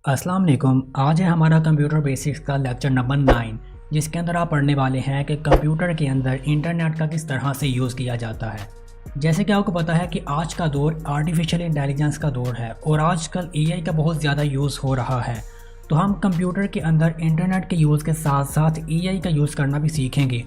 अस्सलाम वालेकुम। आज है हमारा कंप्यूटर बेसिक्स का लेक्चर नंबर 9, जिसके अंदर आप पढ़ने वाले हैं कि कंप्यूटर के अंदर इंटरनेट का किस तरह से यूज़ किया जाता है। जैसे कि आपको पता है कि आज का दौर आर्टिफिशियल इंटेलिजेंस का दौर है और आजकल एआई का बहुत ज़्यादा यूज़ हो रहा है। तो हम कंप्यूटर के अंदर इंटरनेट के यूज़ के साथ साथ एआई का यूज़ करना भी सीखेंगे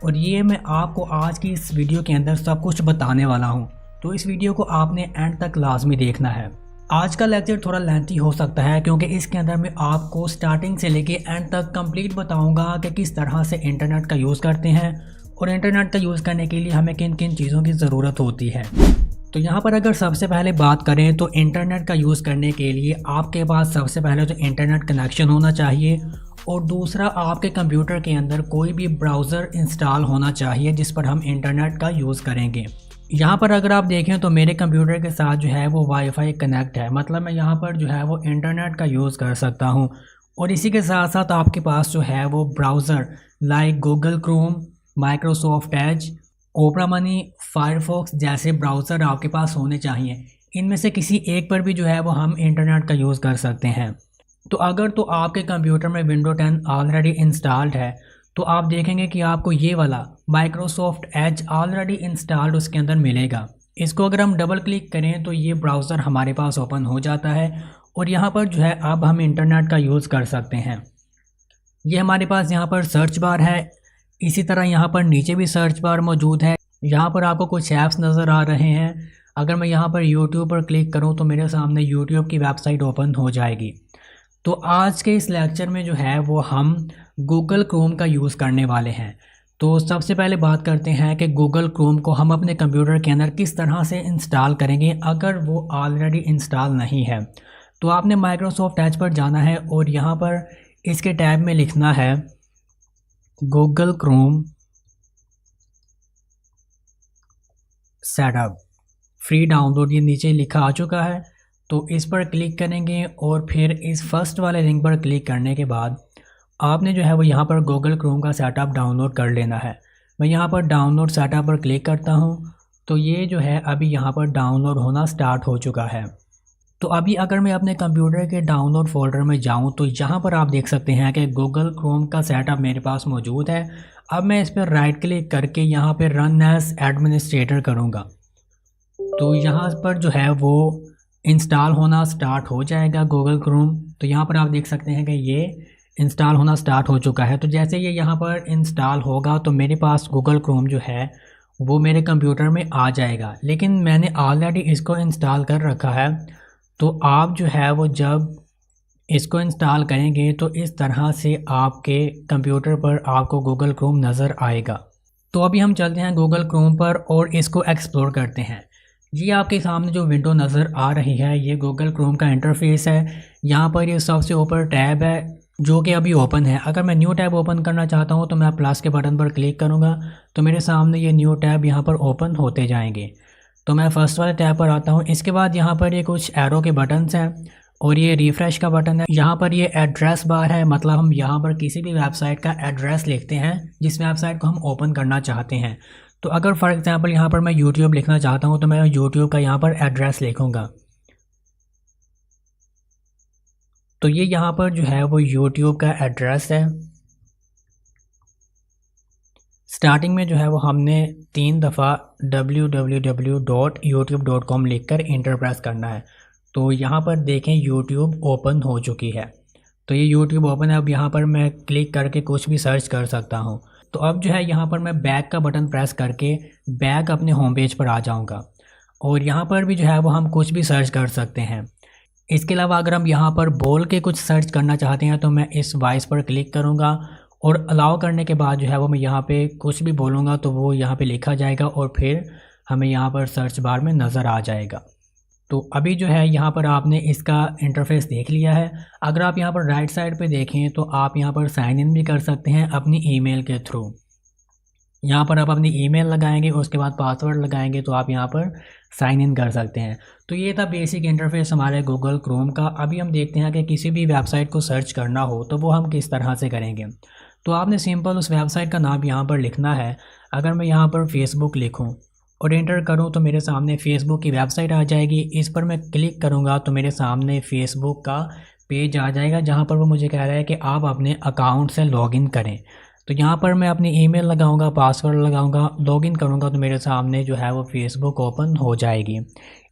और ये मैं आपको आज की इस वीडियो के अंदर सब कुछ बताने वाला हूँ। तो इस वीडियो को आपने एंड तक लाजमी देखना है। आज का लेक्चर थोड़ा लेंथी हो सकता है क्योंकि इसके अंदर मैं आपको स्टार्टिंग से लेके एंड तक कंप्लीट बताऊंगा कि किस तरह से इंटरनेट का यूज़ करते हैं और इंटरनेट का यूज़ करने के लिए हमें किन किन चीज़ों की ज़रूरत होती है। तो यहाँ पर अगर सबसे पहले बात करें तो इंटरनेट का यूज़ करने के लिए आपके पास सबसे पहले तो इंटरनेट कनेक्शन होना चाहिए और दूसरा आपके कंप्यूटर के अंदर कोई भी ब्राउज़र इंस्टॉल होना चाहिए जिस पर हम इंटरनेट का यूज़ करेंगे। यहाँ पर अगर आप देखें तो मेरे कंप्यूटर के साथ जो है वो वाईफाई कनेक्ट है, मतलब मैं यहाँ पर जो है वो इंटरनेट का यूज़ कर सकता हूँ। और इसी के साथ साथ आपके पास जो है वो browser like Google Chrome, Microsoft Edge, Opera Mini, Firefox जैसे ब्राउज़र आपके पास होने चाहिए। इनमें से किसी एक पर भी जो है वो हम इंटरनेट का यूज़ कर सकते हैं। तो अगर तो आपके कंप्यूटर में विंडो 10 ऑलरेडी इंस्टॉल्ड है तो आप देखेंगे कि आपको ये वाला माइक्रोसॉफ्ट एज ऑलरेडी इंस्टॉल्ड उसके अंदर मिलेगा। इसको अगर हम डबल क्लिक करें तो ये ब्राउज़र हमारे पास ओपन हो जाता है और यहाँ पर जो है अब हम इंटरनेट का यूज़ कर सकते हैं। ये हमारे पास यहाँ पर सर्च बार है, इसी तरह यहाँ पर नीचे भी सर्च बार मौजूद है। यहाँ पर आपको कुछ ऐप्स नज़र आ रहे हैं। अगर मैं यहाँ पर यूट्यूब पर क्लिक करूँ तो मेरे सामने यूट्यूब की वेबसाइट ओपन हो जाएगी। तो आज के इस लेक्चर में जो है वो हम गूगल क्रोम का यूज़ करने वाले हैं। तो सबसे पहले बात करते हैं कि गूगल क्रोम को हम अपने कंप्यूटर के अंदर किस तरह से इंस्टॉल करेंगे अगर वो ऑलरेडी इंस्टॉल नहीं है। तो आपने माइक्रोसॉफ्ट एज पर जाना है और यहाँ पर इसके टैब में लिखना है Google Chrome setup free download, ये नीचे लिखा आ चुका है। तो इस पर क्लिक करेंगे और फिर इस फर्स्ट वाले लिंक पर क्लिक करने के बाद आपने जो है वो यहाँ पर गूगल क्रोम का सेटअप डाउनलोड कर लेना है। मैं यहाँ पर डाउनलोड सेटअप पर क्लिक करता हूँ तो ये जो है अभी यहाँ पर डाउनलोड होना स्टार्ट हो चुका है। तो अभी अगर मैं अपने कंप्यूटर के डाउनलोड फोल्डर में जाऊँ तो यहाँ पर आप देख सकते हैं कि गूगल क्रोम का सेटअप मेरे पास मौजूद है। अब मैं इस पर राइट क्लिक करके यहाँ पर रन एज एडमिनिस्ट्रेटर करूँगा तो यहाँ पर जो है वो इंस्टॉल होना स्टार्ट हो जाएगा गूगल क्रोम। तो यहाँ पर आप देख सकते हैं कि ये इंस्टॉल होना स्टार्ट हो चुका है। तो जैसे ये यहाँ पर इंस्टॉल होगा तो मेरे पास गूगल क्रोम जो है वो मेरे कंप्यूटर में आ जाएगा, लेकिन मैंने ऑलरेडी इसको इंस्टॉल कर रखा है। तो आप जो है वो जब इसको इंस्टॉल करेंगे तो इस तरह से आपके कंप्यूटर पर आपको गूगल क्रोम नज़र आएगा। तो अभी हम चलते हैं गूगल क्रोम पर और इसको एक्सप्लोर करते हैं। ये आपके सामने जो विंडो नज़र आ रही है ये गूगल क्रोम का इंटरफेस है। यहाँ पर ये सबसे ऊपर टैब है जो कि अभी ओपन है। अगर मैं न्यू टैब ओपन करना चाहता हूँ तो मैं प्लस के बटन पर क्लिक करूँगा तो मेरे सामने ये न्यू टैब यहाँ पर ओपन होते जाएंगे। तो मैं फर्स्ट वाले टैब पर आता हूँ। इसके बाद यहाँ पर ये कुछ एरो के बटन्स हैं और ये रिफ़्रेश का बटन है। यहाँ पर ये एड्रेस बार है, मतलब हम यहाँ पर किसी भी वेबसाइट का एड्रेस लिखते हैं जिस वेबसाइट को हम ओपन करना चाहते हैं। तो अगर फॉर एग्ज़ाम्पल यहाँ पर मैं यूट्यूब लिखना चाहता हूँ तो मैं यूट्यूब का यहाँ पर एड्रेस लिखूँगा। तो ये यहाँ पर जो है वो यूट्यूब का एड्रेस है। स्टार्टिंग में जो है वो हमने 3 दफ़ा www.youtube.com लिखकर इंटर प्रेस करना है। तो यहाँ पर देखें यूट्यूब ओपन हो चुकी है। तो ये यूट्यूब ओपन है। अब यहाँ पर मैं क्लिक करके कुछ भी सर्च कर सकता हूँ। तो अब जो है यहाँ पर मैं बैक का बटन प्रेस करके बैक अपने होम पेज पर आ जाऊँगा और यहाँ पर भी जो है वो हम कुछ भी सर्च कर सकते हैं। इसके अलावा अगर हम यहाँ पर बोल के कुछ सर्च करना चाहते हैं तो मैं इस वॉइस पर क्लिक करूँगा और अलाउ करने के बाद जो है वो मैं यहाँ पे कुछ भी बोलूँगा तो वो यहाँ पे लिखा जाएगा और फिर हमें यहाँ पर सर्च बार में नज़र आ जाएगा। तो अभी जो है यहाँ पर आपने इसका इंटरफेस देख लिया है। अगर आप यहाँ पर राइट साइड पे देखें तो आप यहाँ पर साइन इन भी कर सकते हैं अपनी ईमेल के थ्रू। यहाँ पर आप अपनी ईमेल लगाएंगे उसके बाद पासवर्ड लगाएंगे तो आप यहाँ पर साइन इन कर सकते हैं। तो ये था बेसिक इंटरफेस हमारे गूगल क्रोम का। अभी हम देखते हैं कि किसी भी वेबसाइट को सर्च करना हो तो वो हम किस तरह से करेंगे। तो आपने सिंपल उस वेबसाइट का नाम यहाँ पर लिखना है। अगर मैं यहाँ पर फेसबुक लिखूँ और एंटर करूँ तो मेरे सामने फेसबुक की वेबसाइट आ जाएगी। इस पर मैं क्लिक करूँगा तो मेरे सामने फेसबुक का पेज आ जाएगा जहाँ पर वो मुझे कह रहा है कि आप अपने अकाउंट से लॉगिन करें। तो यहाँ पर मैं अपनी ईमेल लगाऊंगा, पासवर्ड लगाऊंगा, लॉगिन करूँगा तो मेरे सामने जो है वो फेसबुक ओपन हो जाएगी।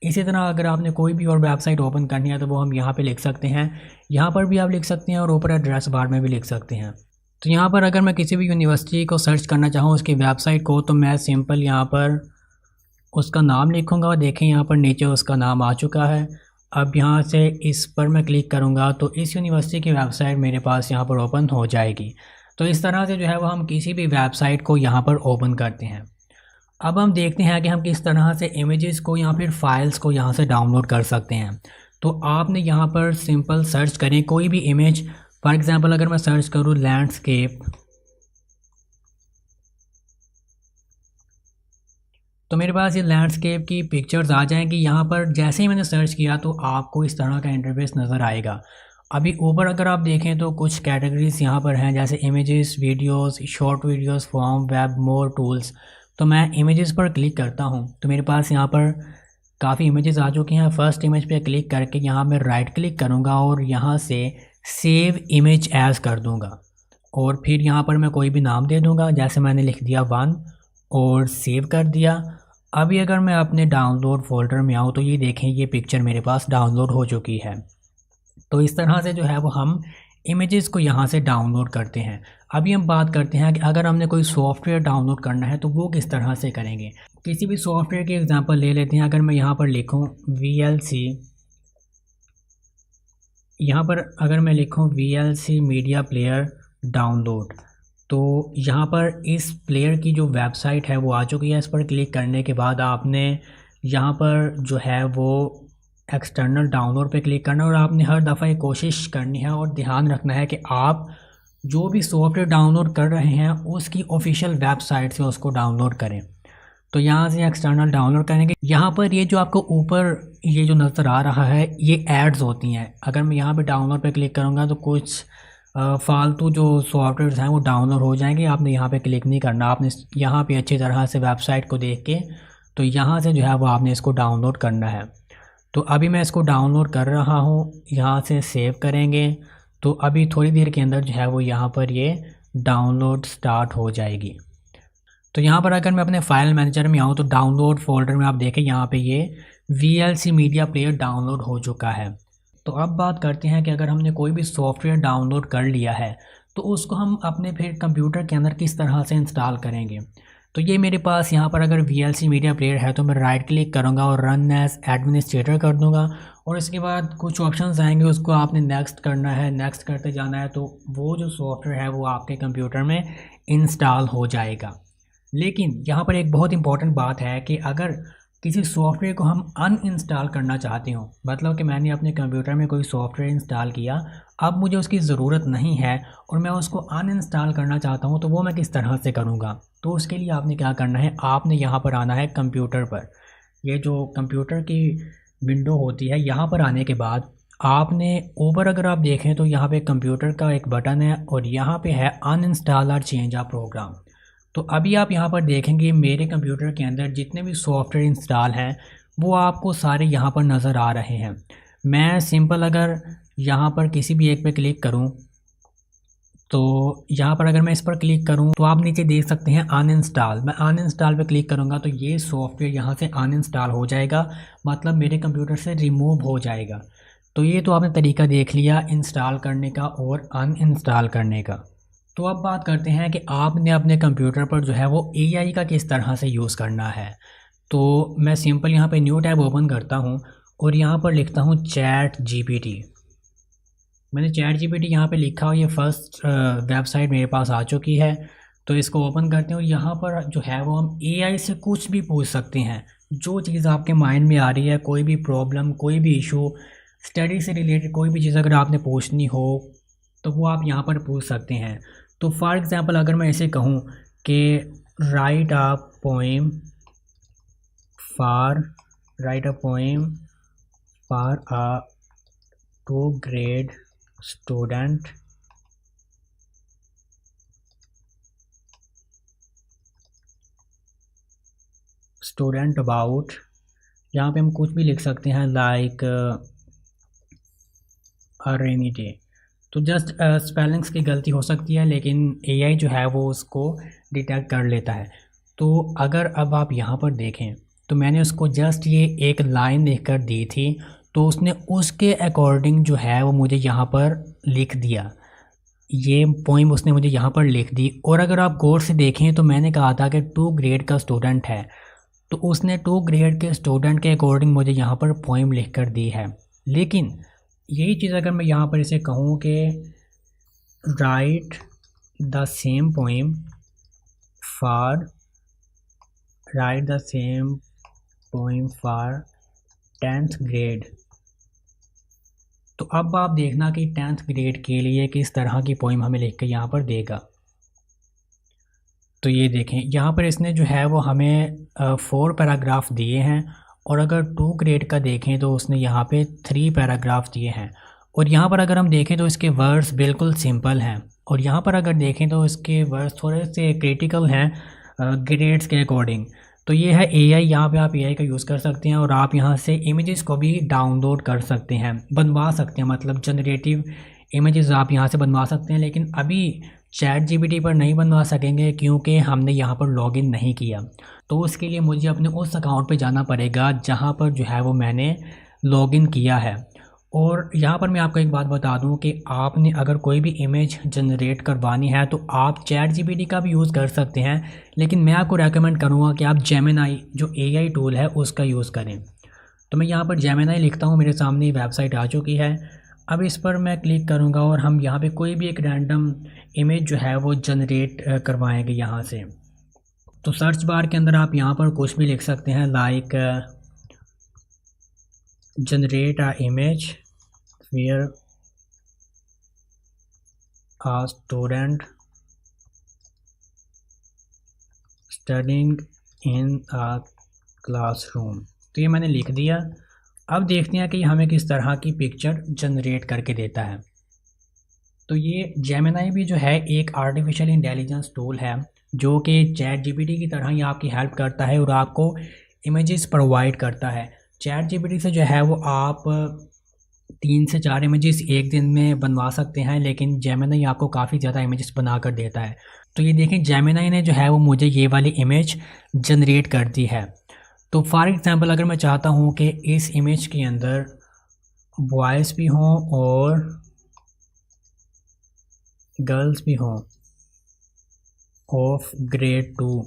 इसी तरह अगर आपने कोई भी और वेबसाइट ओपन करनी है तो वो हम यहाँ पे लिख सकते हैं, यहाँ पर भी आप लिख सकते हैं और ऊपर एड्रेस बार में भी लिख सकते हैं। तो यहाँ पर अगर मैं किसी भी यूनिवर्सिटी को सर्च करना चाहूँ उसकी वेबसाइट को, तो मैं सिंपल यहाँ पर उसका नाम लिखूँगा और देखें यहाँ पर नीचे उसका नाम आ चुका है। अब यहाँ से इस पर मैं क्लिक करूँगा तो इस यूनिवर्सिटी की वेबसाइट मेरे पास यहाँ पर ओपन हो जाएगी। तो इस तरह से जो है वो हम किसी भी वेबसाइट को यहाँ पर ओपन करते हैं। अब हम देखते हैं कि हम किस तरह से इमेजेस को या फिर फाइल्स को यहाँ से डाउनलोड कर सकते हैं। तो आपने यहाँ पर सिंपल सर्च करें कोई भी इमेज। फॉर एग्ज़ाम्पल अगर मैं सर्च करूँ लैंडस्केप, तो मेरे पास ये लैंडस्केप की पिक्चर्स आ जाएंगी। यहाँ पर जैसे ही मैंने सर्च किया तो आपको इस तरह का इंटरफेस नज़र आएगा। अभी ऊपर अगर आप देखें तो कुछ कैटेगरीज यहाँ पर हैं, जैसे images, videos, short videos, form, web, more, tools. तो मैं इमेजेस पर क्लिक करता हूँ तो मेरे पास यहाँ पर काफ़ी इमेजेस आ चुकी हैं। फर्स्ट इमेज पे क्लिक करके यहाँ मैं राइट क्लिक करूँगा और यहाँ से सेव इमेज एज कर दूँगा और फिर यहाँ पर मैं कोई भी नाम दे दूँगा, जैसे मैंने लिख दिया 1 और सेव कर दिया। अभी अगर मैं अपने डाउनलोड फोल्डर में आऊँ तो ये देखें ये पिक्चर मेरे पास डाउनलोड हो चुकी है। तो इस तरह से जो है वो हम इमेजेस को यहाँ से डाउनलोड करते हैं। अभी हम बात करते हैं कि अगर हमने कोई सॉफ्टवेयर डाउनलोड करना है तो वो किस तरह से करेंगे। किसी भी सॉफ्टवेयर की एग्जांपल ले लेते हैं। अगर मैं यहाँ पर लिखूँ VLC, यहाँ पर अगर मैं लिखूँ VLC मीडिया प्लेयर डाउनलोड, तो यहाँ पर इस प्लेयर की जो वेबसाइट है वो आ चुकी है। इस पर क्लिक करने के बाद आपने यहाँ पर जो है वो एक्सटर्नल डाउनलोड पे क्लिक करना है और आपने हर दफ़ा ये कोशिश करनी है और ध्यान रखना है कि आप जो भी सॉफ्टवेयर डाउनलोड कर रहे हैं उसकी ऑफिशियल वेबसाइट से उसको डाउनलोड करें। तो यहाँ से एक्सटर्नल डाउनलोड करेंगे। यहाँ पर ये जो आपको ऊपर ये जो नज़र आ रहा है ये एड्स होती हैं। अगर मैं यहाँ पे डाउनलोड पे क्लिक करूँगा तो कुछ फालतू जो सॉफ्टवेयर हैं वो डाउनलोड हो जाएंगे। आपने यहाँ पे क्लिक नहीं करना, आपने यहाँ पे अच्छी तरह से वेबसाइट को देख के तो यहाँ से जो है वो आपने इसको डाउनलोड करना है। तो अभी मैं इसको डाउनलोड कर रहा हूँ, यहाँ से सेव करेंगे तो अभी थोड़ी देर के अंदर जो है वो यहाँ पर ये डाउनलोड स्टार्ट हो जाएगी। तो यहाँ पर अगर मैं अपने फाइल मैनेजर में आऊँ तो डाउनलोड फोल्डर में आप देखें यहाँ पे ये VLC मीडिया प्लेयर डाउनलोड हो चुका है। तो अब बात करते हैं कि अगर हमने कोई भी सॉफ्टवेयर डाउनलोड कर लिया है तो उसको हम अपने फिर कंप्यूटर के अंदर किस तरह से इंस्टॉल करेंगे। तो ये मेरे पास यहाँ पर अगर VLC मीडिया प्लेयर है तो मैं राइट क्लिक करूँगा और रन एज एडमिनिस्ट्रेटर कर दूँगा और इसके बाद कुछ ऑप्शंस आएंगे, उसको आपने नेक्स्ट करना है, नेक्स्ट करते जाना है तो वो जो सॉफ्टवेयर है वो आपके कंप्यूटर में इंस्टॉल हो जाएगा। लेकिन यहाँ पर एक बहुत इंपॉर्टेंट बात है कि अगर किसी सॉफ्टवेयर को हम अनइंस्टॉल करना चाहते हो, मतलब कि मैंने अपने कंप्यूटर में कोई सॉफ्टवेयर इंस्टॉल किया, अब मुझे उसकी ज़रूरत नहीं है और मैं उसको अनइंस्टॉल करना चाहता हूँ, तो वो मैं किस तरह से करूँगा। तो उसके लिए आपने क्या करना है, आपने यहाँ पर आना है कंप्यूटर पर। ये जो कंप्यूटर की विंडो होती है यहाँ पर आने के बाद आपने ऊपर अगर आप देखें तो यहाँ पे कंप्यूटर का एक बटन है और यहाँ पे है अनइंस्टॉल और चेंज आ प्रोग्राम। तो अभी आप यहाँ पर देखेंगे मेरे कंप्यूटर के अंदर जितने भी सॉफ्टवेयर इंस्टॉल हैं वो आपको सारे यहाँ पर नज़र आ रहे हैं। मैं सिंपल अगर यहाँ पर किसी भी एक पे क्लिक करूँ तो यहाँ पर अगर मैं इस पर क्लिक करूँ तो आप नीचे देख सकते हैं अनइंस्टॉल। मैं अनइंस्टॉल पे क्लिक करूँगा तो ये सॉफ्टवेयर यहाँ से अनइंस्टॉल हो जाएगा, मतलब मेरे कंप्यूटर से रिमूव हो जाएगा। तो ये तो आपने तरीका देख लिया इंस्टॉल करने का और अनइंस्टॉल करने का। तो अब बात करते हैं कि आपने अपने कंप्यूटर पर जो है वो AI का किस तरह से यूज़ करना है। तो मैं सिंपल यहाँ पे न्यू टैब ओपन करता हूँ और यहाँ पर लिखता हूँ ChatGPT। मैंने ChatGPT यहाँ पे लिखा और ये फर्स्ट वेबसाइट मेरे पास आ चुकी है। तो इसको ओपन करते हैं और यहाँ पर जो है वो हम AI से कुछ भी पूछ सकते हैं। जो चीज़ आपके माइंड में आ रही है, कोई भी प्रॉब्लम, कोई भी इशू, स्टडी से रिलेटेड कोई भी चीज़ अगर आपने पूछनी हो तो वो आप यहाँ पर पूछ सकते हैं। तो फॉर एग्ज़ाम्पल अगर मैं ऐसे कहूँ कि right a poem for a 2 grade student about, यहाँ पे हम कुछ भी लिख सकते हैं लाइक अ रेनी डे। तो जस्ट स्पेलिंग्स की गलती हो सकती है, लेकिन एआई जो है वो उसको डिटेक्ट कर लेता है। तो अगर अब आप यहाँ पर देखें तो मैंने उसको जस्ट ये एक लाइन लिखकर दी थी, तो उसने उसके अकॉर्डिंग जो है वो मुझे यहाँ पर लिख दिया। ये पोइम उसने मुझे यहाँ पर लिख दी। और अगर आप गौर से देखें तो मैंने कहा था कि 2 ग्रेड का स्टूडेंट है, तो उसने 2 ग्रेड के स्टूडेंट के अकॉर्डिंग मुझे यहाँ पर पोइम लिख कर दी है। लेकिन यही चीज़ अगर मैं यहाँ पर इसे कहूँ कि right the same poem for right the same poem for 10th grade, तो अब आप देखना कि 10th ग्रेड के लिए किस तरह की पोइम हमें लिख के यहाँ पर देगा। तो ये देखें यहाँ पर इसने जो है वो हमें 4 पैराग्राफ दिए हैं, और अगर 2 ग्रेड का देखें तो उसने यहाँ पे 3 पैराग्राफ दिए हैं। और यहाँ पर अगर हम देखें तो इसके वर्ड्स बिल्कुल सिंपल हैं, और यहाँ पर अगर देखें तो इसके वर्ड्स थोड़े से क्रिटिकल हैं ग्रेड्स के अकॉर्डिंग। तो ये है एआई, यहाँ पे आप एआई का यूज़ कर सकते हैं, और आप यहाँ से इमेजेस को भी डाउनलोड कर सकते हैं, बनवा सकते हैं, मतलब जनरेटिव इमेजेस आप यहाँ से बनवा सकते हैं। लेकिन अभी चैट जीपीटी पर नहीं बनवा सकेंगे क्योंकि हमने यहाँ पर लॉगिन नहीं किया। तो उसके लिए मुझे अपने उस अकाउंट पे जाना पड़ेगा जहाँ पर जो है वो मैंने लॉगिन किया है। और यहाँ पर मैं आपको एक बात बता दूँ कि आपने अगर कोई भी इमेज जनरेट करवानी है तो आप चैट जीपीटी का भी यूज़ कर सकते हैं, लेकिन मैं आपको रेकमेंड करूँगा कि आप जेमिनाई जो एआई टूल है उसका यूज़ करें। तो मैं यहाँ पर जेमिनाई लिखता हूँ, मेरे सामने वेबसाइट आ चुकी है। अब इस पर मैं क्लिक करूँगा और हम यहाँ पे कोई भी एक रैंडम इमेज जो है वो जनरेट करवाएंगे यहाँ से। तो सर्च बार के अंदर आप यहाँ पर कुछ भी लिख सकते हैं, like generate a image where a student studying in a classroom. तो ये मैंने लिख दिया। अब देखते हैं कि हमें किस तरह की पिक्चर जनरेट करके देता है। तो ये जेमिनाई भी जो है एक आर्टिफिशियल इंटेलिजेंस टूल है जो कि चैट जीपीटी की तरह ही आपकी हेल्प करता है और आपको इमेजेस प्रोवाइड करता है। चैट जीपीटी से जो है वो आप 3 से 4 इमेजेस एक दिन में बनवा सकते हैं, लेकिन जेमिनाई आपको काफ़ी ज़्यादा इमेजेस बना कर देता है। तो ये देखें जेमिनाई ने जो है वो मुझे ये वाली इमेज जनरेट कर दी है। तो फॉर एग्ज़ाम्पल अगर मैं चाहता हूँ कि इस इमेज के अंदर बॉयज़ भी हों और गर्ल्स भी हों ऑफ ग्रेड 2,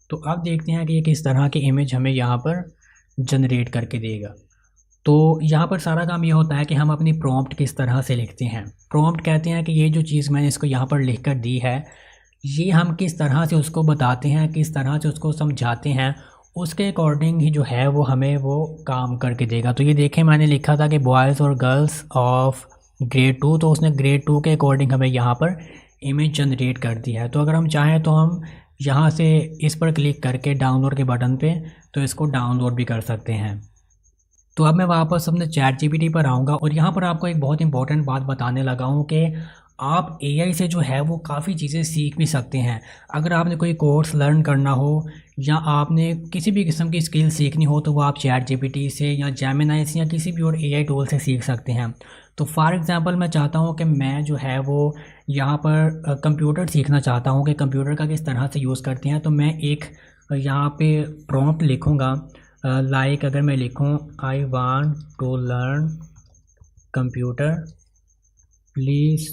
तो अब देखते हैं कि ये किस तरह की इमेज हमें यहाँ पर जनरेट करके देगा। तो यहाँ पर सारा काम ये होता है कि हम अपनी प्रॉम्प्ट किस तरह से लिखते हैं। प्रॉम्प्ट कहते हैं कि ये जो चीज़ मैंने इसको यहाँ पर लिख कर दी है, ये हम किस तरह से उसको बताते हैं, किस तरह से उसको समझाते हैं, उसके अकॉर्डिंग ही जो है वो हमें वो काम करके देगा। तो ये देखें मैंने लिखा था कि बॉयज़ और गर्ल्स ऑफ ग्रेड 2, तो उसने ग्रेड 2 के अकॉर्डिंग हमें यहाँ पर इमेज जनरेट कर दी है। तो अगर हम चाहें तो हम यहाँ से इस पर क्लिक करके डाउनलोड के बटन पे तो इसको डाउनलोड भी कर सकते हैं। तो अब मैं वापस अपने चैट जीपीटी पर आऊँगा और यहाँ पर आपको एक बहुत इंपॉर्टेंट बात बताने लगा हूँ कि आप एआई से जो है वो काफ़ी चीज़ें सीख भी सकते हैं। अगर आपने कोई कोर्स लर्न करना हो या आपने किसी भी किस्म की स्किल सीखनी हो तो वो आप चैट जीपीटी से या जेमिनाई से या किसी भी और एआई टूल से सीख सकते हैं। तो फॉर एग्ज़ाम्पल मैं चाहता हूँ कि मैं जो है वो यहाँ पर कंप्यूटर सीखना चाहता हूँ कि कंप्यूटर का किस तरह से यूज़ करते हैं। तो मैं एक यहाँ पे प्रॉम्प्ट लिखूँगा, लाइक अगर मैं लिखूँ I want to learn computer please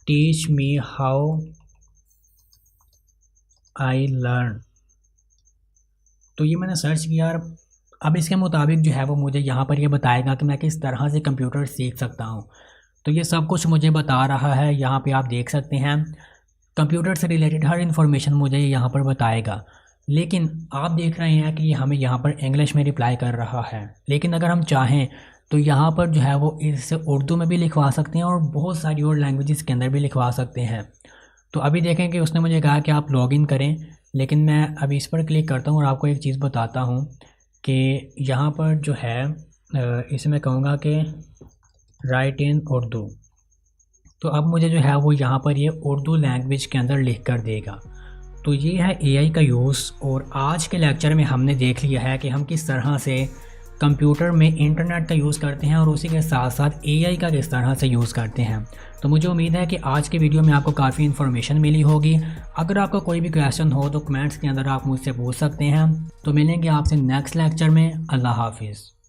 teach me how I learn. तो ये मैंने सर्च किया और अब इसके मुताबिक जो है वो मुझे यहाँ पर ये बताएगा कि मैं किस तरह से कंप्यूटर सीख सकता हूँ। तो ये सब कुछ मुझे बता रहा है, यहाँ पे आप देख सकते हैं कंप्यूटर से रिलेटेड हर इन्फॉर्मेशन मुझे यहाँ पर बताएगा। लेकिन आप देख रहे हैं कि हमें यहाँ पर इंग्लिश में रिप्लाई कर रहा है, लेकिन अगर हम चाहें तो यहाँ पर जो है वो इससे उर्दू में भी लिखवा सकते हैं और बहुत सारी और लैंग्वेजेस के अंदर भी लिखवा सकते हैं। तो अभी देखें कि उसने मुझे कहा कि आप लॉगिन करें, लेकिन मैं अभी इस पर क्लिक करता हूँ और आपको एक चीज़ बताता हूँ कि यहाँ पर जो है इसे मैं कहूँगा कि राइट इन उर्दू। तो अब मुझे जो है वो यहाँ पर ये उर्दू लैंग्वेज के अंदर लिख कर देगा। तो ये है एआई का यूज़। और आज के लेक्चर में हमने देख लिया है कि हम किस तरह से कंप्यूटर में इंटरनेट का यूज़ करते हैं और उसी के साथ साथ एआई का किस तरह से यूज़ करते हैं। तो मुझे उम्मीद है कि आज के वीडियो में आपको काफ़ी इन्फॉर्मेशन मिली होगी। अगर आपका कोई भी क्वेश्चन हो तो कमेंट्स के अंदर आप मुझसे पूछ सकते हैं। तो मिलेंगे आपसे नेक्स्ट लेक्चर में। अल्लाह हाफिज़।